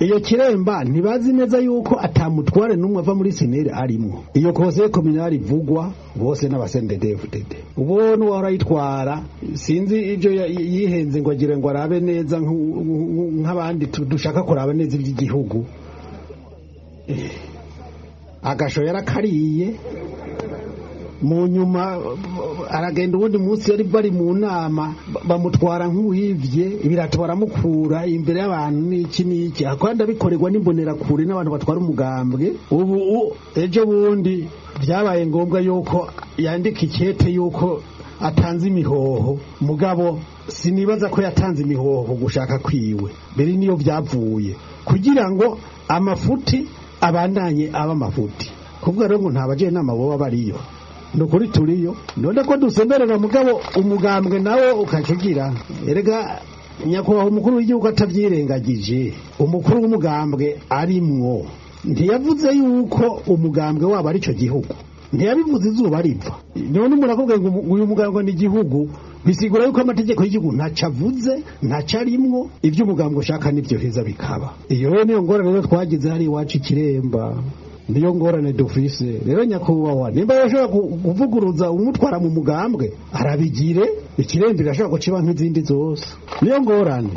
iyo kiremba ntibazi neza yuko atamutware n'umwe ava muri senere arimo. Iyo kose kominari ivugwa bose n'abasendedevudede ubona warayitwara sinzi ibyo yihenze ngo agire ngo arabe neza nk'abandi dushaka kuraba neza iby'igihugu. Agasho yarakariye mu nyuma aragenda ubundi munsi yari bari mu nama bamutwara nk'uwivye ibirato baramukura imbere y'abantu n'iki akwanda bikorerwa n'imbonera kure n'abantu batwara umugambwe. Ubu ejo bundi byabaye ngombwa yuko yandika ikete yuko atanze imihoho, mugabo sinibaza ko yatanze imihoho gushaka kwiwe mbere niyo byavuye kugira ngo amafuti abandanye aba amafuti. Kuvuga rero ngo ntabaje inama boba bariyo nukuri turiyo none ko dusemberera mugabo umugambwe nawe ukacugira. Erega nyakubahwa umukuru w'igihugu atavyirengagije umukuru w'umugambwe arimwo ntiyavuze yuko umugambwe wabo ari cyo gihugu, ntiyabivuze izuba riva. None umuntu akubwiye ngo uyu mugambwe ni igihugu bisigura yuko amategeko y'igihugu ntacavuze ntacarimwo ibyo umugambwe ushaka nivyo heza bikaba. Iyo niyo ngorane rero twagize hari iwacu Kiremba, niyo ngorane dufise rero nyakubahwa. Nimba yashobora kuvuguruza umutwara mu mugambwe arabigire, ikirembe irashobora guciba nk'izindi zose, niyo ngorane.